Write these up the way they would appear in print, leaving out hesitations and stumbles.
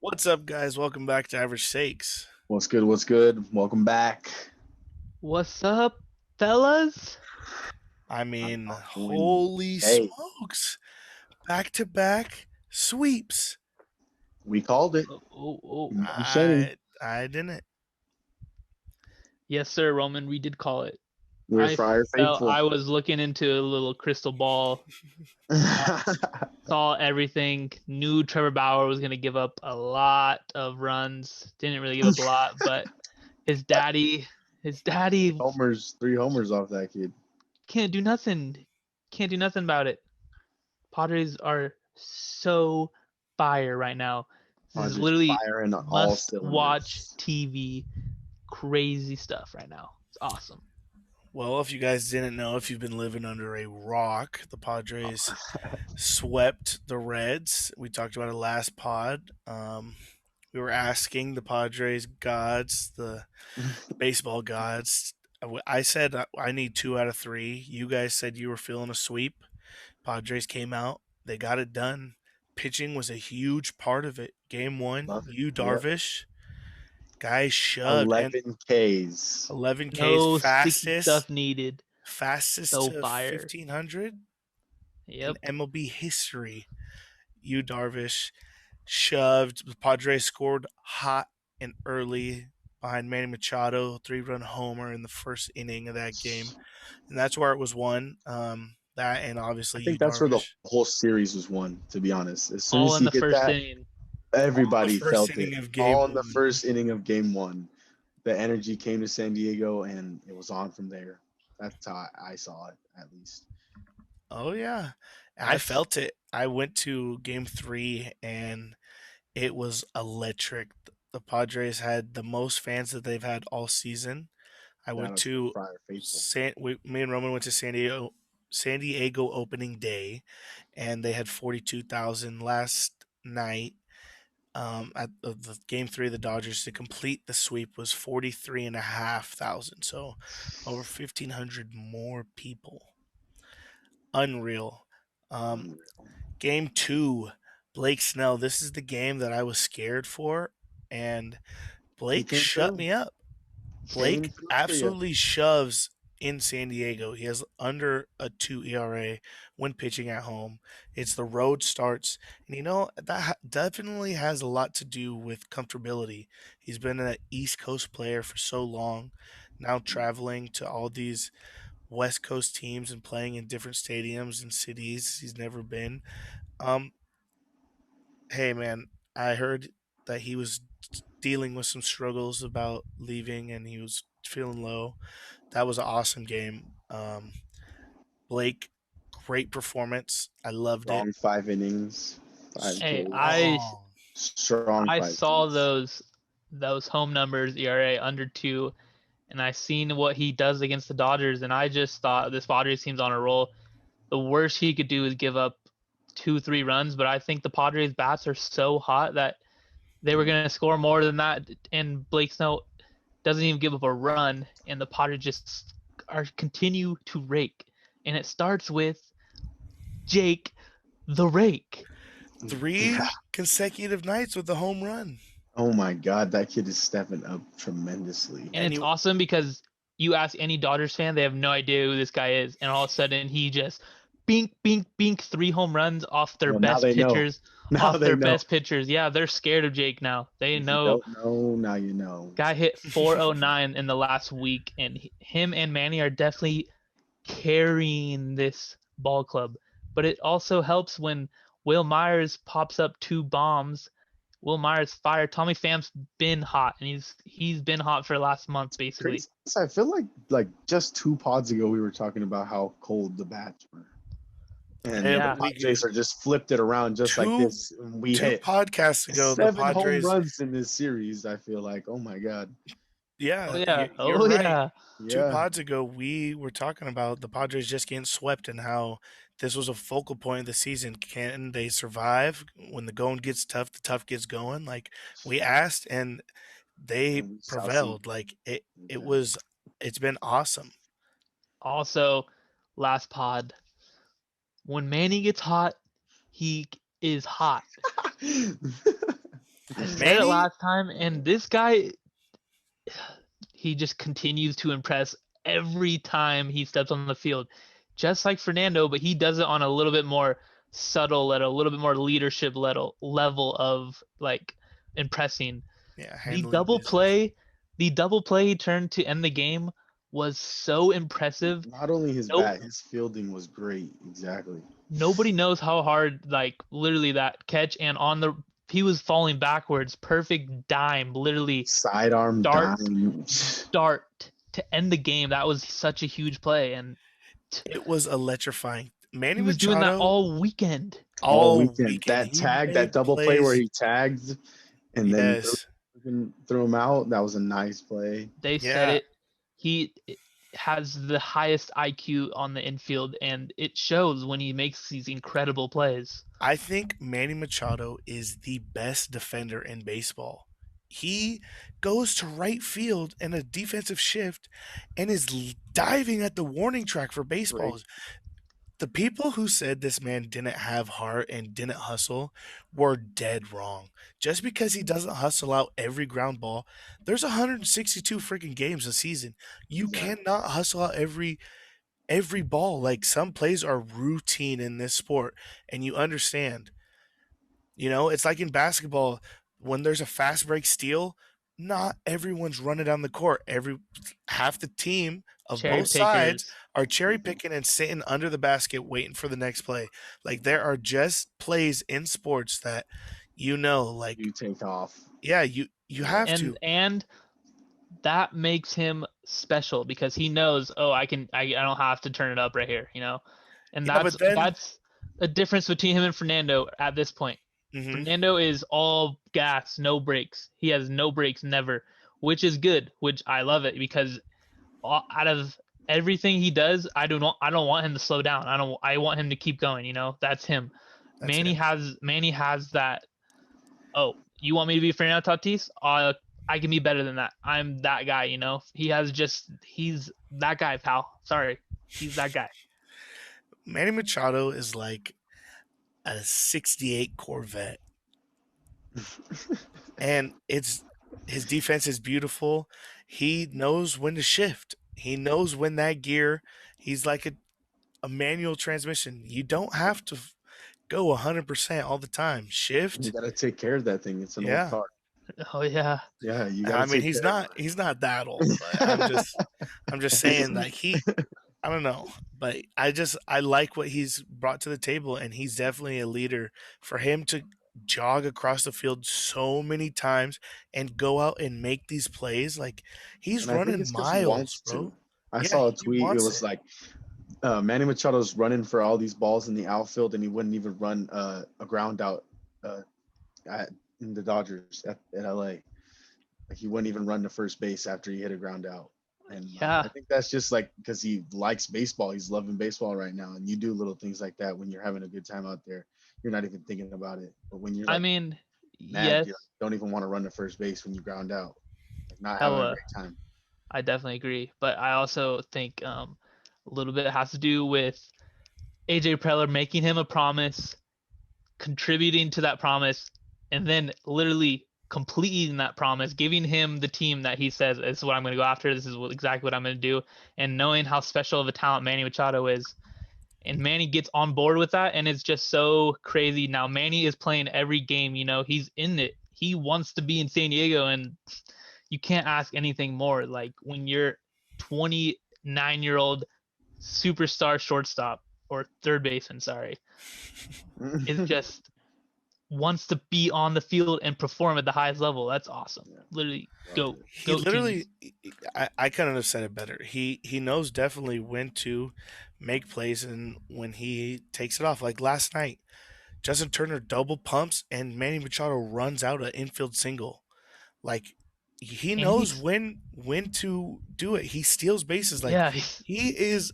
What's up, guys? Welcome back to Average Sakes. What's good? What's good? Welcome back. What's up, fellas? I How mean, y'all doing holy today? smokes. Back to back sweeps. We called it. Oh. No shame. I didn't. Yes, sir, Roman. We did call it. We're Friar I faithful. was looking into a little crystal ball, saw everything. Knew Trevor Bauer was gonna give up a lot of runs. Didn't really give up a lot, but his daddy, Three homers off that kid. can't do nothing. Can't do nothing about it. Padres are so fire right now. This is Just literally firing on all must watch cylinders. TV. Crazy stuff right now. It's awesome. Well, if you guys didn't know, if you've been living under a rock, the Padres swept the Reds. We talked about it last pod. We were asking the Padres gods, the baseball gods. I said I need 2 out of 3. You guys said you were feeling a sweep. Padres came out. They got it done. Pitching was a huge part of it. Game one, Love it. you Yep. Darvish, guys shoved and 11 Ks. 11 Ks No sticky fastest stuff needed. fastest So to fire. 1500 in Yep. MLB history. You Darvish shoved. The Padres scored hot and early behind Manny Machado, 3-run homer in the first inning of that game, and that's where it was won. That and I obviously you think that's where the Darvish. whole series was won, to be honest. As soon All as in he the hit first that, inning. The everybody first felt it. inning of game All in the one. first inning of game one. The energy came to San Diego, and it was on from there. That's how I saw it, at least. Oh yeah, I felt it. I went to game 3 and it was electric. The Padres had the most fans that they've had all season. I Shout went out to to Friar Faithful. me and Roman went to San Diego opening day, and they had 42,000 last night. At the game 3 of the Dodgers to complete the sweep was 43,500. So over 1,500 more people. Unreal. Um, Unreal. game 2, Blake Snell. This is the game that I was scared for, and He Blake came shut through. me up. Came Blake through for you. absolutely shoves in San Diego. He has under a 2 ERA when pitching at home. It's the road starts, and that definitely has a lot to do with comfortability. He's been an East Coast player for so long, now traveling to all these West Coast teams and playing in different stadiums and cities he's never been. Um, hey man, I heard that he was dealing with some struggles about leaving and he was feeling low. That was an awesome game. Blake, great performance. I loved it. Strong 5 innings, 5 Ks. Hey, I Strong. Strong I five saw innings. those home numbers ERA under 2, and I seen what he does against the Dodgers, and I just thought this Padres team's on a roll. The worst he could do is give up 2-3 runs, but I think the Padres bats are so hot that they were going to score more than that, and Blake Snell doesn't even give up a run, and the Padres just are continue to rake, and it starts with Jake the Rake. 3 Yeah. consecutive nights with the home run. Oh my God, that kid is stepping up tremendously. And And it's awesome because you ask any Dodgers fan, they have no idea who this guy is, and all of a sudden he just bink, bink, bink, 3 home runs off their Well, now best they know. pitchers, Now they know. Yeah, they're scared of Jake now. They If you know. don't know, now you know. Guy hit 409 in the last week, and him and Manny are definitely carrying this ball club. But it also helps when Will Myers pops up 2 bombs. Will Myers fired. Tommy Pham's been hot, and he's been hot for the last month basically. Crazy. I feel like just 2 pods ago we were talking about how cold the bats were. And hey, the Yeah. Padres are just flipped it around just like two this. We two hit podcasts ago, the 7 home Padres. runs in this series. I feel like, oh my God. Oh Yeah, yeah. you're Oh right. yeah. 2 Yeah. pods ago, we were talking about the Padres just getting swept and how this was a focal point of the season. Can they survive when the going gets tough? The tough gets going. Like we asked, and they And we shall see. prevailed. Like it. It Yeah. was. It's been awesome. Also, last pod. When Manny gets hot, he is hot. I said it Manny, last time, and this guy, he just continues to impress every time he steps on the field. Just like Fernando, but he does it on a little bit more subtle level, a little bit more leadership level of like impressing. yeah, The handling double business. play, the double play he turned to end the game was so impressive. Not only his No, bat, his fielding was great. Exactly. nobody knows how hard, like literally that catch and on the he was falling backwards, perfect dime, literally Sidearm start dime. start to end the game. That was such a huge play, and It was electrifying. Manny he was doing that Machado all weekend. All all weekend. weekend That he tag, that made double play where plays. he tagged and then Yes, threw him out. That was a nice play. They said yeah. it. He has the highest IQ on the infield, and it shows when he makes these incredible plays. I think Manny Machado is the best defender in baseball. He goes to right field in a defensive shift and is diving at the warning track for Great. baseballs. The people who said this man didn't have heart and didn't hustle were dead wrong. Just because he doesn't hustle out every ground ball, there's 162 freaking games a season. You Exactly. cannot hustle out every ball. Like some plays are routine in this sport, and you understand. It's like in basketball when there's a fast break steal, not everyone's running down the court. Every half the team of Cherry both sides pickers. are cherry Mhm. picking and sitting under the basket waiting for the next play. Like there are just plays in sports that like You take off. yeah, you Yeah. have and to. and that makes him special because he knows, oh, I don't have to turn it up right here, and Yeah, but then that's a difference between him and Fernando at this point. mhm, Fernando is all gas, no brakes. He has no brakes, never, which is good, which I love it because out of everything he does, I don't want him to slow down. I want him to keep going. That's him. that's him. Manny has that. Oh, you want me to be Fernando Tatis? I can be better than that. I'm that guy. He's that guy, pal. Sorry, he's that guy. Manny Machado is like a 68 Corvette. And it's his defense is beautiful. He knows when to shift. He knows when that gear. He's like a manual transmission. You don't have to go 100% all the time. You Shift. got to take care of that thing. It's an old Yeah. car. Oh yeah, Yeah, you got to I mean, take he's care not he's not that old, but of I'm just saying that I don't know, but I like what he's brought to the table, and he's definitely a leader. For him to jog across the field so many times and go out and make these plays, like he's And I think running it's because he miles, wants to. bro. I Yeah, saw a he tweet. It wants was it. like Manny Machado's running for all these balls in the outfield, and he wouldn't even run a ground out uh, at, in the Dodgers at LA. Like he wouldn't even run to first base after he hit a ground out. And I yeah. think that's just like because he likes baseball. He's loving baseball right now. And you do little things like that when you're having a good time out there. You're not even thinking about it. But when you're I like mean, mad, yes, you don't even want to run to first base when you ground out. Like not having a hella. great time. I definitely agree, but I also think a little bit has to do with AJ Preller making him a promise, contributing to that promise, and then literally completing that promise, giving him the team that he says, this is what I'm going to go after. This is exactly what I'm going to do. And knowing how special of a talent Manny Machado is. And Manny gets on board with that. And it's just so crazy. Now, Manny is playing every game. He's in it. He wants to be in San Diego. And you can't ask anything more. Like when you're 29-year-old superstar shortstop or third baseman, sorry, is just wants to be on the field and perform at the highest level. That's awesome. Yeah, Literally, loved go it. He goat literally genius. I couldn't have said it better. He knows definitely when to make plays and when he takes it off. Like last night, Justin Turner double pumps and Manny Machado runs out an infield single. Like he And knows when to do it. He steals bases. Like yeah, he is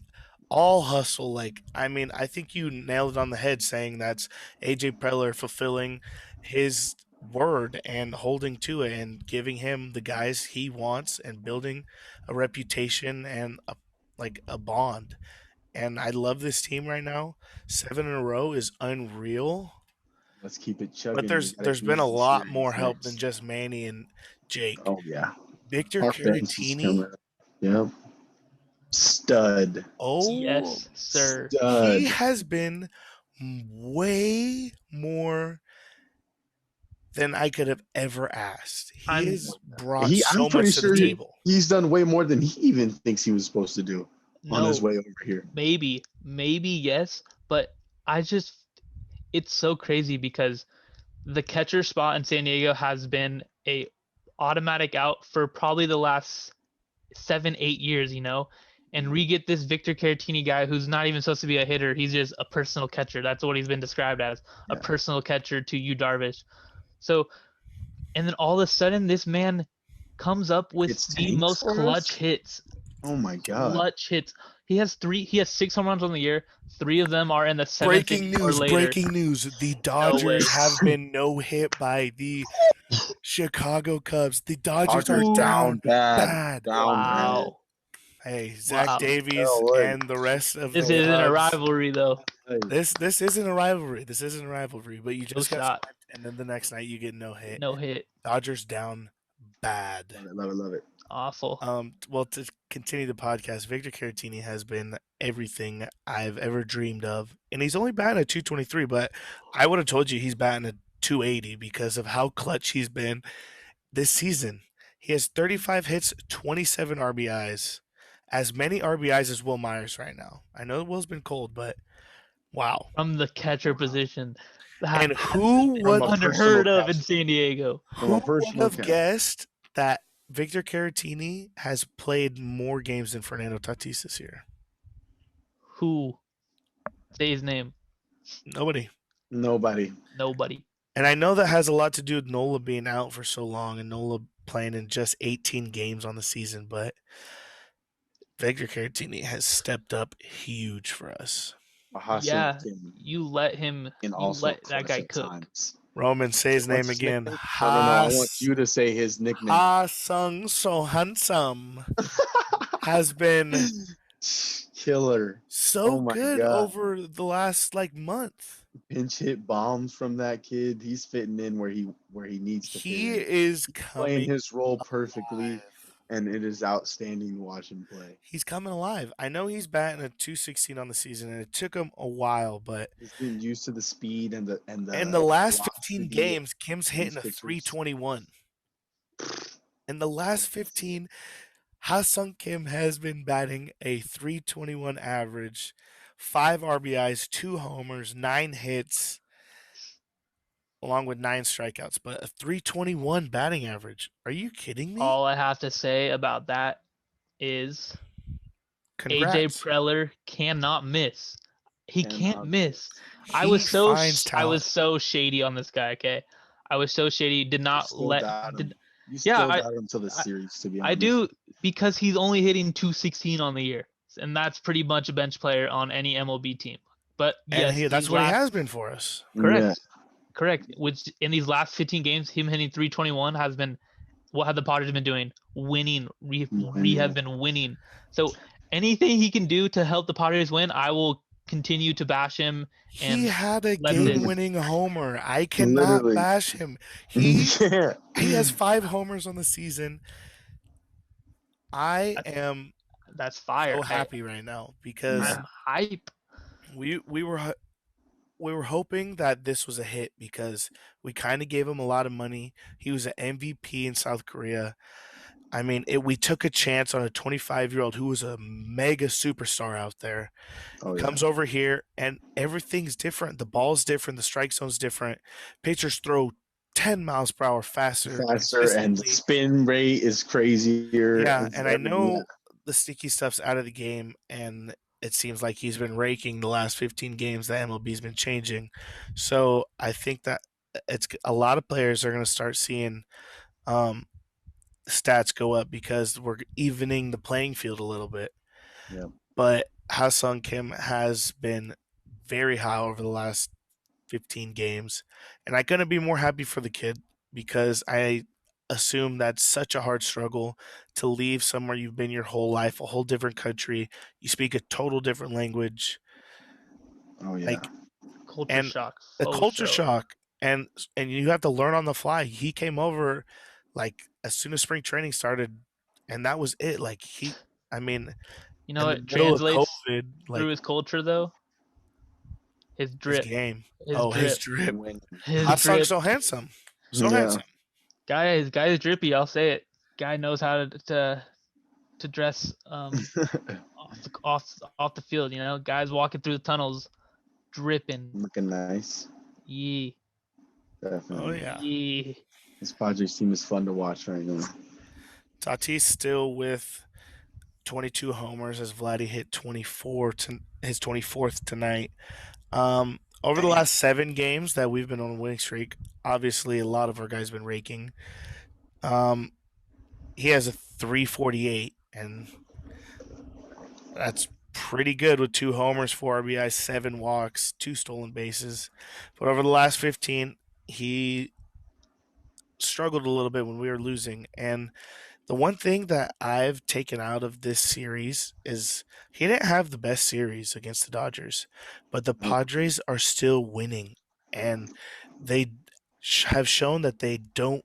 all hustle. Like I mean, I think you nailed it on the head saying that's AJ Preller fulfilling his word and holding to it and giving him the guys he wants and building a reputation and a bond. And I love this team right now. 7 in a row is unreal. Let's keep it But chugging. We there's gotta there's been a close the lot more series help than next. just Manny and Jake. Oh yeah, Victor our fence is Caratini, coming. Yep, stud, oh, Yes, sir. he stud. has been way more than I could have ever asked. He I'm has brought He, I'm so pretty much to the sure table. he's done way more than he even thinks he was supposed to do on his no, way over here. maybe yes, but I just it's so crazy because the catcher spot in San Diego has been a automatic out for probably the last 7, 8 years, and we get this Victor Caratini guy who's not even supposed to be a hitter. He's just a personal catcher. That's what he's been described as, a Yeah, personal catcher to Yu Darvish. So, and then all of a sudden, this man comes up with it's the tanks most for clutch us. hits. Oh my god! Clutch hits. He has 6 home runs on the year. 3 of them are in the seventh inning or later. Breaking news. The No way. Dodgers have been no hit by the Chicago Cubs. The Dodgers are Dodgers Ooh, down down bad, bad. down bad. wow. Hey, Zach Wow. Davies Oh, look. and the rest of This the isn't a Cubs. rivalry though. Hey, This isn't a rivalry. This isn't a rivalry, but you No just got shot. swept, and then the next night you get no hit. No hit. Dodgers down bad. love it, love it, love it. Awful. Well, to continue the podcast, Victor Caratini has been everything I've ever dreamed of, and he's only batting at 223. But I would have told you he's batting at 280 because of how clutch he's been this season. He has 35 hits, 27 RBIs, as many RBIs as Will Myers right now. I know Will's been cold, but wow. From the catcher position. That And who From would a personal unheard of in catcher. San Diego. From a who would personal have catcher. guessed that Victor Caratini has played more games than Fernando Tatis this year? Who? Say his name. Nobody. Nobody. Nobody. And I know that has a lot to do with Nola being out for so long and Nola playing in just 18 games on the season, but Victor Caratini has stepped up huge for us. Yeah, Kim you let him. and You also let that clutch guy at cook. times. Roman, say his What's name his again. name? No. I want you to say his nickname. Ha Sung So Handsome has been Killer. so Oh my good God. over the last month. Pinch hit bombs from that kid. He's fitting in where he needs to fit He in. is Playing coming his role perfectly, alive. and it is outstanding to watch him play. He's coming alive. I know he's batting a 216 on the season, and it took him a while, but He's getting used to the speed and the in the last 15 velocity of games, Kim's these hitting a pitchers. 321. In the last 15, Ha-Sung Kim has been batting a 321 average, 5 RBIs, 2 homers, 9 hits, along with 9 strikeouts, but a 321 batting average. Are you kidding me? All I have to say about that is AJ Congrats. Preller cannot miss. He can't miss. I He was so finds talent. shady on this guy. Okay, I was so shady. Did You not still let. doubt him. Did, You yeah, still doubt him till the I series, to be I honest. do because he's only hitting 216 on the year, and that's pretty much a bench player on any MLB team. But yes, And that's these what he last has been for us. correct, Yeah. correct. Which in these last 15 games, him hitting 321 has been what have the Padres been doing? Winning. We have been winning. So anything he can do to help the Padres win, I will continue to bash him. He And had a let this. game-winning homer. I cannot Literally. bash him. Yeah. He has 5 homers on the season. I am That's fire. so happy right now because Yeah. I'm hype. we were hoping that this was a hit because we kind of gave him a lot of money. He was an MVP in South Korea. I mean, we took a chance on a 25-year-old who was a mega superstar out there. Oh, yeah. Comes over here and everything's different. The ball's different. The strike zone's different. Pitchers throw 10 miles per hour faster And the consistently. spin rate is crazier. Yeah, It's and I everything. know the sticky stuff's out of the game, and it seems like he's been raking the last 15 games that MLB's been changing. So I think that it's a lot of players are going to start seeing stats go up because we're evening the playing field a little bit. Yeah. But Ha-Sung Kim has been very high over the last 15 games, and I couldn't be more happy for the kid because I assume that's such a hard struggle to leave somewhere you've been your whole life, a whole different country. You speak a total different language. Oh, yeah. Like, Culture and shock. a culture shock. and you have to learn on the fly. He came over like as soon as spring training started, and that was it. Like I mean, You know in the what middle of translates COVID, through like his culture though? His his drip, game. his Oh, his drip, drip. When his Hot song, drip. so handsome, so yeah, handsome. His guy is drippy. I'll say it. Guy knows how to dress off the field. You know, guys walking through the tunnels, dripping. looking nice. Yee, Oh Definitely. yeah. yee. This Padres team is fun to watch right now. Tatis still with 22 homers as Vladdy hit 24 to his 24th tonight. Over the Damn. last 7 games that we've been on a winning streak, obviously a lot of our guys been raking. Um, he has a 348, and that's pretty good with 2 homers, 4 RBIs, 7 walks, 2 stolen bases. But over the last 15, he struggled a little bit when we were losing. And the one thing that I've taken out of this series is he didn't have the best series against the Dodgers, but the Nope. Padres are still winning, and they have shown that they don't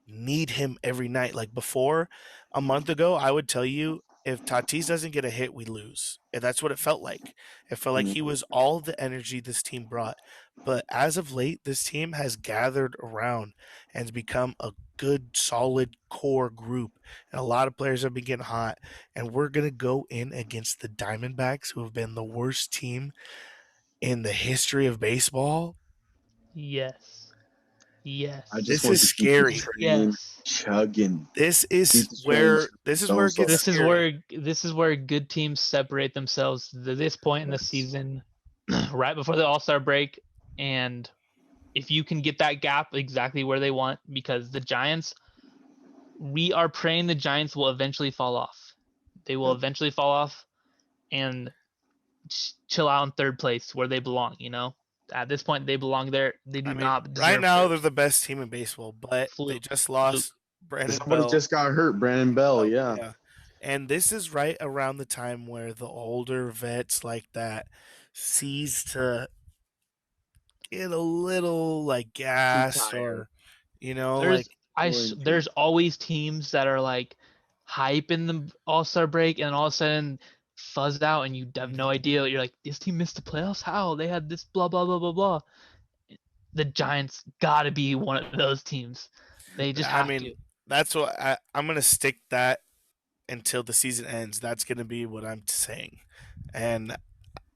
need him every night. Like before, a month ago, I would tell you if Tatis doesn't get a hit, we lose. And that's what it felt like. It felt like Mm, he was all the energy this team brought. But as of late, this team has gathered around and has become a good, solid core group. And a lot of players have been getting hot. And we're going to go in against the Diamondbacks, who have been the worst team in the history of baseball. Yes, I yes, just This want is to keep the scary. train yes. chugging. This Keep is the train where it so gets This is scary. where good teams separate themselves to this point in the yes. season, right before the All Star break, and if you can get that gap exactly where they want, because the Giants, we are praying the Giants will eventually fall off. They will Yep. eventually fall off and chill out in third place where they belong. You know, at this point they belong there. They I do mean, not right deserve now they're first. the best team in baseball, but they Fluke, just fluke. lost Brandon Somebody Bell. just got hurt. Brandon Bell. Oh, Yeah. yeah. And this is right around the time where the older vets like that cease to get a little like gassed Retire. or like There's Or injured. there's always teams that are like hype in the All Star break, and all of a sudden fuzz out, and you have no Mhm. idea. You're like, this team missed the playoffs. How they had this blah blah blah blah blah. The Giants got to be one of those teams. They just I have to. mean, that's what I'm gonna stick that until the season ends. That's gonna be what I'm saying. And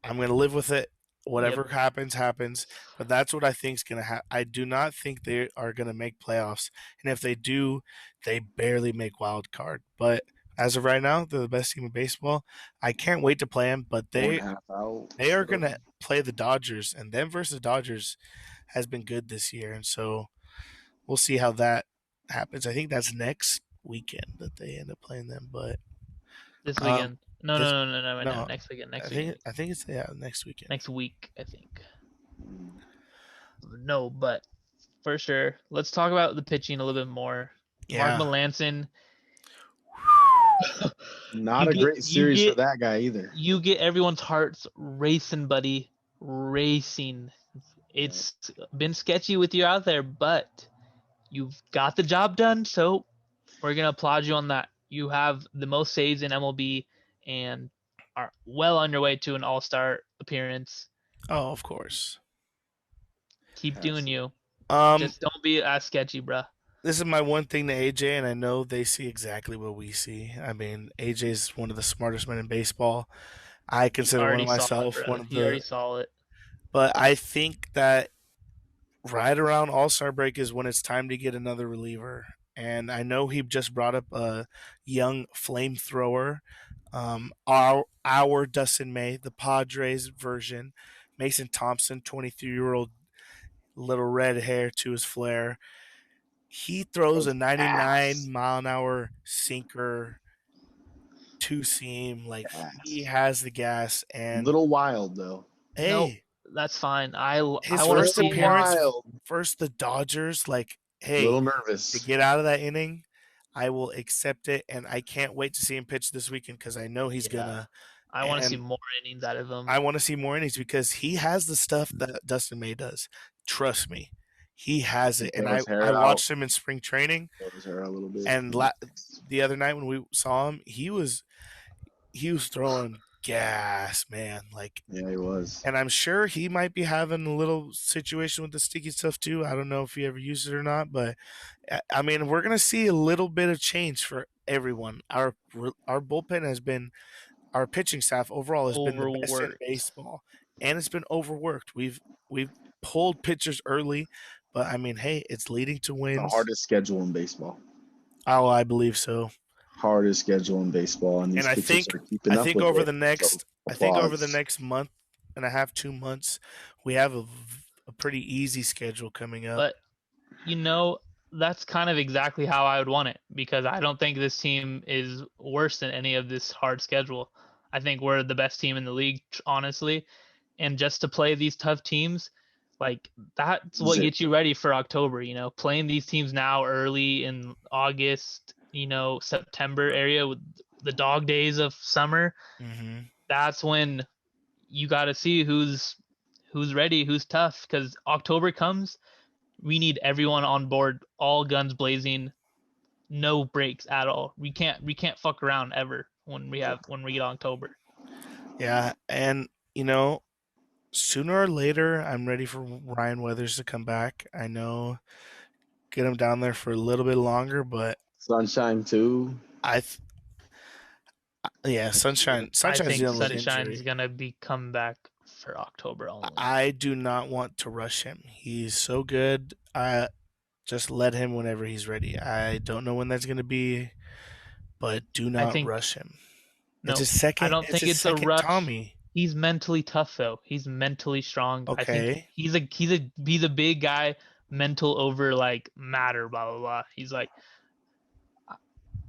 I'm gonna live with it. Yep. Whatever happens, happens. But that's what I think is gonna happen. I do not think they are gonna make playoffs, and if they do, they barely make wild card. But as of right now, they're the best team in baseball. I can't wait to play them. But Four and they a half out. they are Bro. gonna play the Dodgers, and them versus Dodgers has been good this year, and so we'll see how that happens. I think that's next weekend that they end up playing them. But This um, weekend. No, this no, no, no, no, no. no, Next weekend. I Next think weekend. I think it's next weekend. Next week, I think. Mm, No, but for sure. Let's talk about the pitching a little bit more. Mark Yeah. Melanson, Not a great you series for get that guy either. you get everyone's hearts racing, buddy. Racing. Yeah. It's been sketchy with you out there, but you've got the job done, so we're gonna applaud you on that. You have the most saves in MLB and are well on your way to an all-star appearance. Oh, of course. Keep Has doing to. you. Um, Just don't be as sketchy, bruh. this is my one thing to AJ, and I know they see exactly what we see. I mean, AJ is one of the smartest men in baseball. I He consider one of already saw it, myself one bro. of He already the, saw it. but I think that right around All Star break is when it's time to get another reliever. And I know he just brought up a young flamethrower, our Dustin May, the Padres version, Mason Thompson, 23-year-old little red hair to his flair. He throws Those a 99 ass. mile an hour sinker two seam. Like he Ass. has the gas. And Little wild though. Nope, hey, that's fine. I his want to first see Little him. appearance, wild. first the Dodgers, like, hey, Little to nervous. get out of that inning, I will accept it. And I can't wait to see him pitch this weekend because I know he's Yeah, gonna. I want to see And more innings out of him. I want to see more innings because he has the stuff that Dustin May does. Trust me. he has He it. And grow his I hair out. watched him in spring training, Grow his hair out a little bit. and the other night when we saw him, he was throwing gas, man. Like, Yeah, he was. and I'm sure he might be having a little situation with the sticky stuff too. I don't know if he ever used it or not, but I mean, we're gonna see a little bit of change for everyone. Our bullpen has been, our pitching staff overall has been the best in Overworked. baseball, and it's been overworked. We've pulled pitchers early, but I mean, hey, it's leading to The wins. hardest schedule in baseball. Oh, I believe so. Hardest schedule in baseball, and And these I pitchers think are I keeping up think with over it. the So next I think over the applause. next month and a half, 2 months, we have a pretty easy schedule coming up. But you know, that's kind of exactly how I would want it because I don't think this team is worse than any of this hard schedule. I think we're the best team in the league, honestly. And just to play these tough teams, like that's what Zip. gets you ready for October, playing these teams now early in August, September area with the dog days of summer. Hmm. That's when you got to see who's ready, who's tough cuz October comes, we need everyone on board, all guns blazing, no breaks at all. We can't fuck around ever when we get October. Yeah, and you know, sooner or later, I'm ready for Ryan Weathers to come back. I know, get him down there for a little bit longer, but Sunshine too. I, yeah, Next year. I Sunshine's think dealing with Sunshine's injury. gonna be come back for October only. I do not want to rush him. He's so good. I just let him whenever he's ready. I don't know when that's going to be, but do I not think rush him. It's no, his I second. don't It's think his it's a second rush. Tommy. He's mentally tough though. He's mentally strong. I think Okay. he's a big guy, mental over like matter, blah blah blah. He's like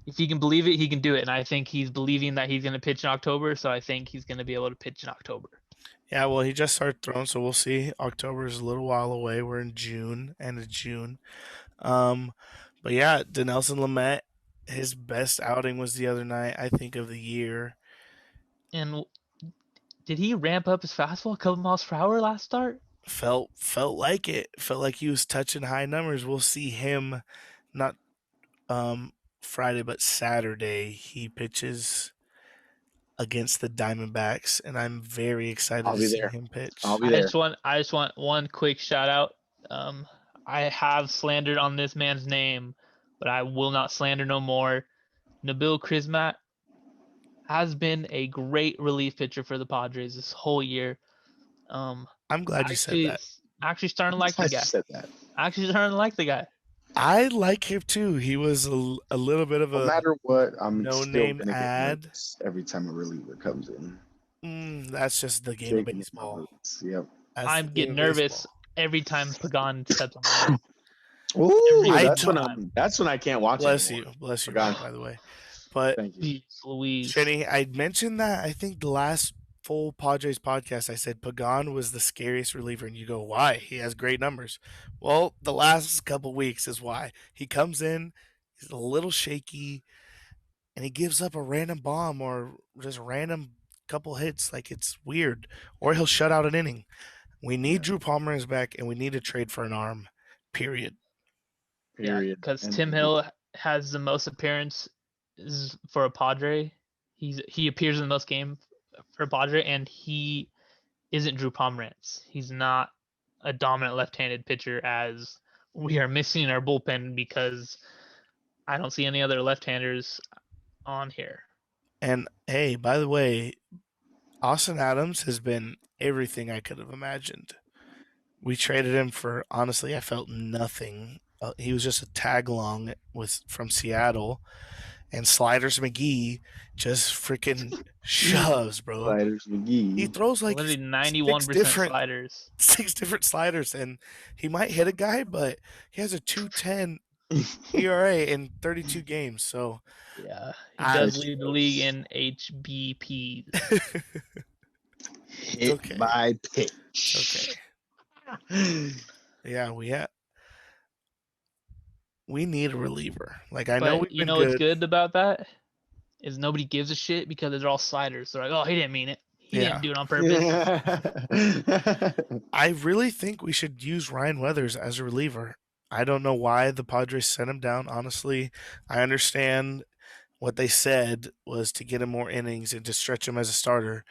if he can believe it, he can do it. And I think he's believing that he's gonna pitch in October, so I think he's gonna be able to pitch in October. Yeah, well, he just started throwing, so we'll see. October is a little while away. We're in June, end of June. Um, but yeah, Denelson Lamet, his best outing was the other night, I think, of the year. And did he ramp up his fastball a couple miles per hour last start? Felt like it. Felt like he was touching high numbers. We'll see him not um Friday but Saturday. He pitches against the Diamondbacks, and I'm very excited I'll to be see there. him I'll pitch. be there. I just want one quick shout out. I have slandered on this man's name, but I will not slander no more. Nabil Krismat has been a great relief pitcher for the Padres this whole year. Um, I'm glad you said actually, that. actually starting to I'm like the glad you guy. said that. Actually starting to like the guy. I like him too. He was a little bit of No a matter what, I'm still no-name gonna get ad. nervous every time a reliever comes in. That's just the game of Shaking in my baseball. boots. Yep. That's the I'm game getting of nervous baseball. every time Pagan steps on the mound. Ooh, Every I that's do. when single time. I can't watch Bless anymore. you, bless you, Forgot. Ryan. By the way, but Thank you. Jeez Louise. Shenny, I mentioned that I think the last full Padres podcast, I said Pagan was the scariest reliever, and you go, why? He has great numbers. Well, the last couple weeks is why. He comes in, he's a little shaky, and he gives up a random bomb or just random couple hits. Like, it's weird. Or he'll shut out an inning. We need Yeah. Drew Palmer back, and we need to trade for an arm. Period. Yeah, Period. because And Tim Hill has the most appearances for a Padre. He appears in the most game for a Padre, and he isn't Drew Pomerantz. He's not a dominant left-handed pitcher as we are missing in our bullpen because I don't see any other left-handers on here. And hey, by the way, Austin Adams has been everything I could have imagined. We traded him for, honestly, I felt nothing. He was just a tag along with from Seattle, and Sliders McGee just freaking shoves, bro. Sliders He McGee. throws like Literally six 91% different sliders. six different sliders, and he might hit a guy, but he has a 2.10 ERA in 32 games. So Yeah, he I, does lead the league in HBPs. Hit okay. by pitch. Okay. Yeah, we need a reliever. Like, I know But we've what's been good about that is nobody gives a shit because they're all sliders. They're like, oh, he didn't mean it. He didn't Yeah. do it on purpose. I really think we should use Ryan Weathers as a reliever. I don't know why the Padres sent him down, honestly. I understand what they said was to get him more innings and to stretch him as a starter,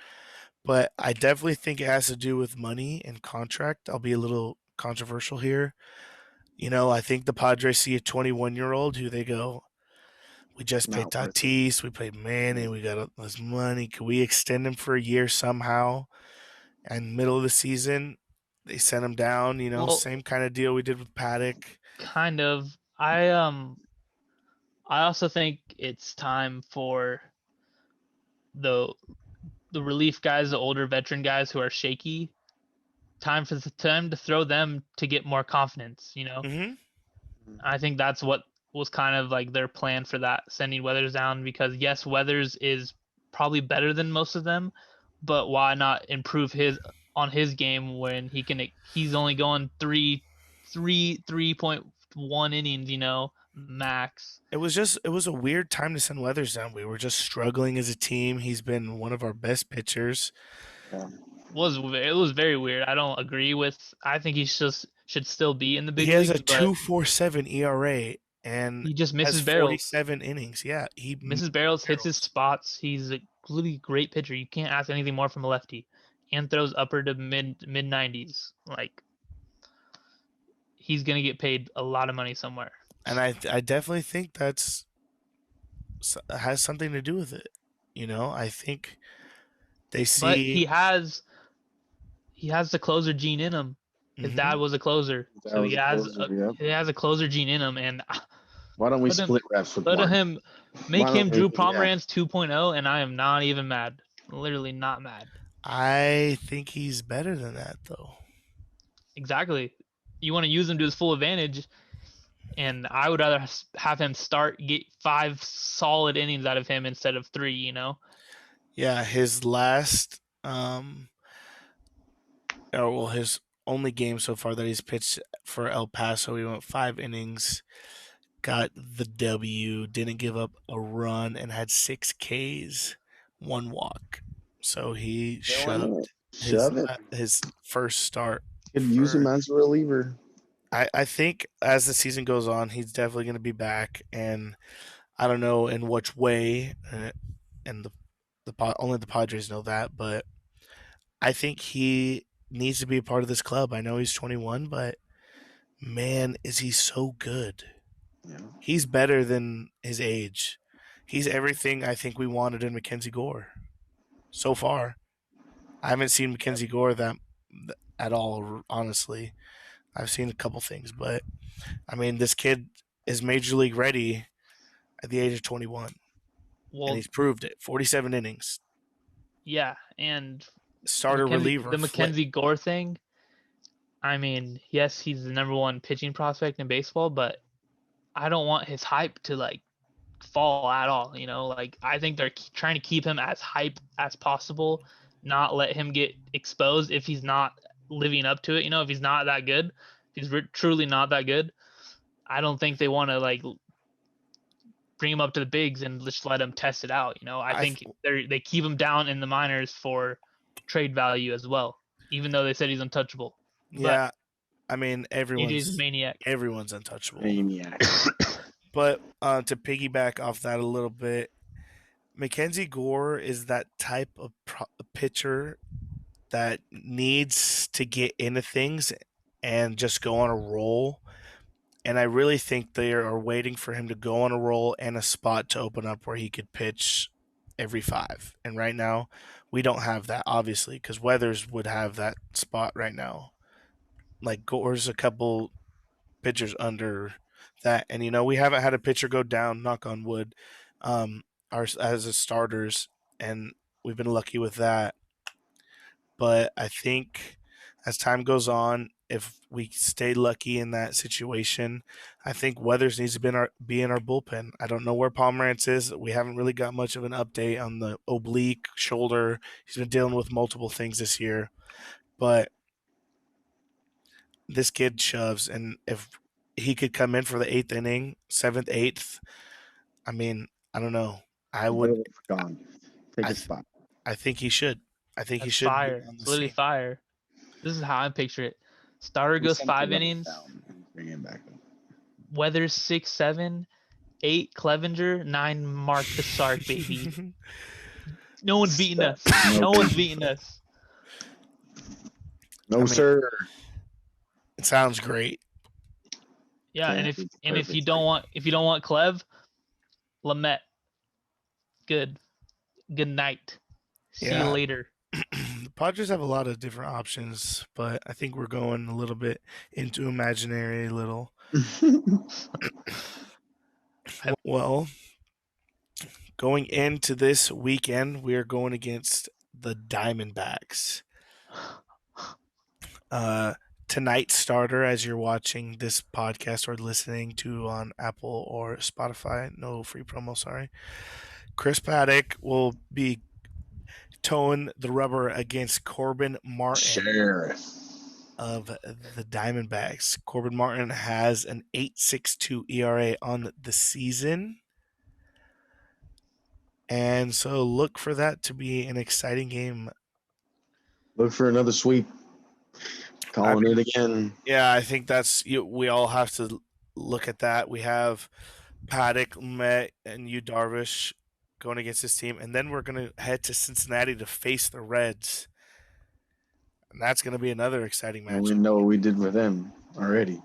but I definitely think it has to do with money and contract. I'll be a little controversial here. I think the Padres see a 21-year-old who they go, we just paid Not worth it. Tatis, we paid Manny, Yeah. we got all this money. Could we extend him for a year somehow? And middle of the season, they sent him down. Well, Same kind of deal we did with Paddock. kind of. I also think it's time for the the relief guys, the older veteran guys who are shaky. Time to throw them to get more confidence. Hmm. I think that's what was kind of like their plan for that, sending Weathers down, because yes, Weathers is probably better than most of them, but why not improve his game when he's only going 3.1 innings, max. It was a weird time to send Weathers down. We were just struggling as a team. He's been one of our best pitchers. Yeah. It was very weird. I don't agree with. I think he should still be in the big He has a leagues, but 2.47 ERA and he just has misses barrels. 47 innings. Yeah, he Misses barrels, hits his barrels. spots. He's a really great pitcher. You can't ask anything more from a lefty, and throws upper to mid 90s. Like, he's gonna get paid a lot of money somewhere. And I definitely think that's has something to do with it. I think they But see. he has the closer gene in him. His dad Hmm. was a closer, That so was a closer. Yep. he has a closer gene in him, and Why don't we let him split reps with let Mark? him make Why don't him we? Drew Yeah. Pomeranz 2.0, and I am not even mad. Literally not mad. I think he's better than that, though. Exactly. You want to use him to his full advantage, and I would rather have him get 5 solid innings out of him instead of 3. Yeah, his last, his only game so far that he's pitched for El Paso, he went 5 innings, got the W, didn't give up a run, and had 6 Ks, 1 walk. So he Killing it. shoved Shove it. his first start Could use him for. as a reliever. I think as the season goes on, he's definitely going to be back, and I don't know in which way, and only the Padres know that, but I think he needs to be a part of this club. I know he's 21, but man, is he so good. Yeah. He's better than his age. He's everything I think we wanted in McKenzie Gore so far. I haven't seen McKenzie Gore that at all, honestly. I've seen a couple things, but I mean, this kid is major league ready at the age of 21, and Well, he's proved it. 47 innings, yeah, and starter reliever, the flip. Mackenzie Gore thing. I mean, yes, he's the number one pitching prospect in baseball, but I don't want his hype to like fall at all. Like, I think they're trying to keep him as hype as possible, not let him get exposed if he's not living up to it. If he's not that good, if he's truly not that good, I don't think they want to like bring him up to the bigs and just let him test it out. I I think they keep him down in the minors for trade value as well, even though they said he's untouchable. But Yeah, I mean AJ's a maniac. everyone's untouchable. Maniac. But to piggyback off that a little bit, Mackenzie Gore is that type of pitcher that needs to get into things and just go on a roll. And I really think they are waiting for him to go on a roll and a spot to open up where he could pitch every 5. And right now, we don't have that, obviously, because Weathers would have that spot right now. Like Gore's a couple pitchers under that, and we haven't had a pitcher go down. Knock on wood, as a starters, and we've been lucky with that. But I think as time goes on, if we stay lucky in that situation, I think Weathers needs to be in our bullpen. I don't know where Pomerantz is. We haven't really got much of an update on the oblique shoulder. He's been dealing with multiple things this year, but this kid shoves, and if he could come in for the 8th inning, 7th, 8th, I mean, I don't know. I would. Gone. Take I a th- spot. I think he should. I think he That's should be fire. on the It's literally scene. fire. This is how I picture it. Starter We goes sent the 5 innings. down and bring him back up. Weathers 6, 7, 8 Clevenger, 9 Mark the Sark, baby. No one's beating us. No, No one's baby. beating us. No, I mean, sir. it sounds great. Yeah, Yeah, and it's if you perfect. don't want Clev, Lamette. Good. Good night. See you Yeah. later. The Padres have a lot of different options, but I think we're going a little bit into imaginary little. Well, going into this weekend, we are going against the Diamondbacks. Tonight's starter, as you're watching this podcast or listening to on Apple or Spotify, no free promo, sorry. Chris Paddock will be towing the rubber against Corbin Martin Sheriff. of the Diamondbacks. Corbin Martin has an 8.62 ERA on the season. And so look for that to be an exciting game. Look for another sweep. Calling it again. Yeah, I think we all have to look at that. We have Paddock, Met, and Yu Darvish going against this team, and then we're going to head to Cincinnati to face the Reds, and that's going to be another exciting And we matchup. know what we did with them already.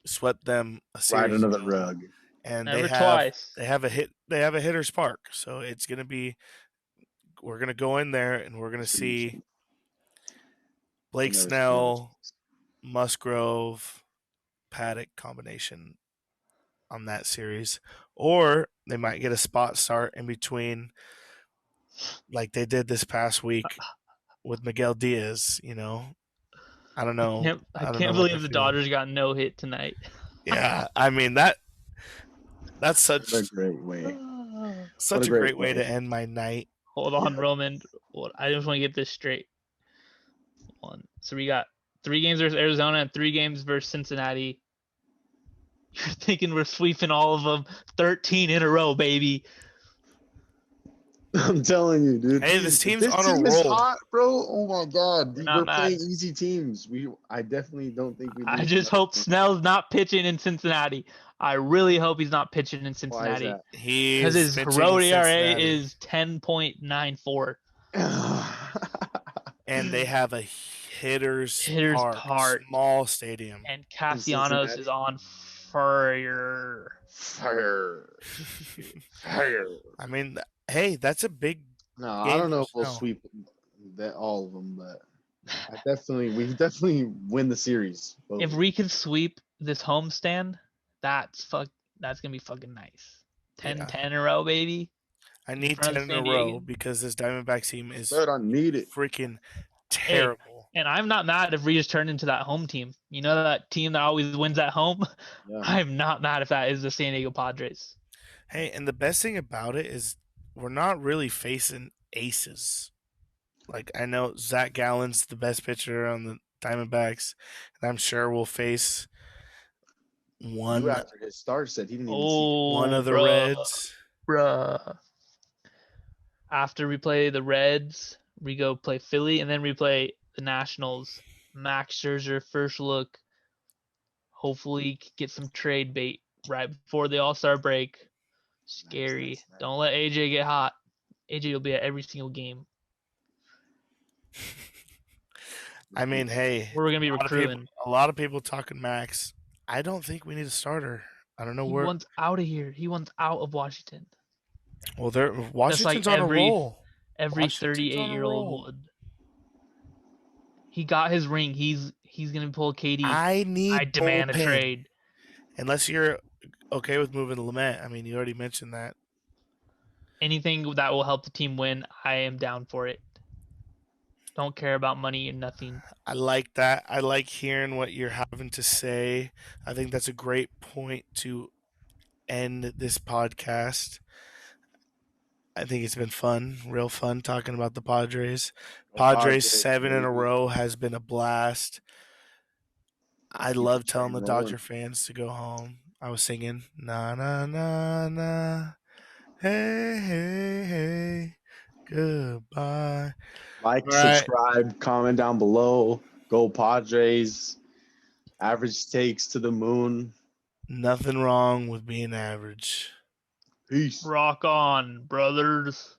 Swept them a Right series under the ago, rug. and Never twice. they have a hitter spark. So it's going to be we're going to go in there and we're going to see Blake Snell, Musgrove, Paddock combination on that series, or they might get a spot start in between, like they did this past week with Miguel Diaz. I don't know. I I don't can't know what they're believe the feeling. Dodgers got no hit tonight. Yeah, I mean that's such What a great way. a great way to end my night. Hold on, Roman. I just want to get this straight. So we got 3 games versus Arizona and 3 games versus Cincinnati. You're thinking we're sweeping all of them 13 in a row, baby. I'm telling you, dude. Hey, this team's on a team is roll. hot, bro. Oh my god, We're not mad. playing easy teams. I definitely don't think we. I lose just by hope that. Snell's not pitching in Cincinnati. I really hope he's not pitching in Why is Cincinnati that? because his Pitching road in ERA Cincinnati, is 10.94. and they have a hitter's park, small stadium, and Castellanos is on fire. Fire. I mean, hey, that's a big. No, I don't know if we'll sweep all of them, but we definitely win the series. If we can sweep this homestand, that's gonna be fucking nice. 10 in a row, baby. I need 10 in a row because this Diamondback team is freaking terrible. Hey, and I'm not mad if we just turn into that home team. You know that team that always wins at home? Yeah. I'm not mad if that is the San Diego Padres. Hey, and the best thing about it is we're not really facing aces. Like, I know Zach Gallen's the best pitcher on the Diamondbacks, and I'm sure we'll face one. After his start said he didn't even see one of the Reds. Bruh. After we play the Reds, we go play Philly, and then we play the Nationals. Max Scherzer, first look. Hopefully get some trade bait right before the All-Star break. Scary. Nice. Don't let AJ get hot. AJ will be at every single game. I mean, hey, we're gonna be recruiting. A lot of people talking Max. I don't think we need a starter. I don't know where. He wants out of here. He wants out of Washington. Well, Washington's on a roll. Every 38-year-old would. He got his ring. He's gonna pull KD. I demand a trade. Unless you're okay with moving Lamet. I mean, you already mentioned that. Anything that will help the team win, I am down for it. Don't care about money or nothing. I like that. I like hearing what you're having to say. I think that's a great point to end this podcast. I think it's been fun, real fun talking about the Padres. Padres 7 in a row has been a blast. I love telling the Dodger fans to go home. I was singing, na na na na, hey hey hey, Goodbye. Like, All right. subscribe, comment down below. Go Padres. Average takes to the moon. Nothing wrong with being average. Peace. Rock on, brothers.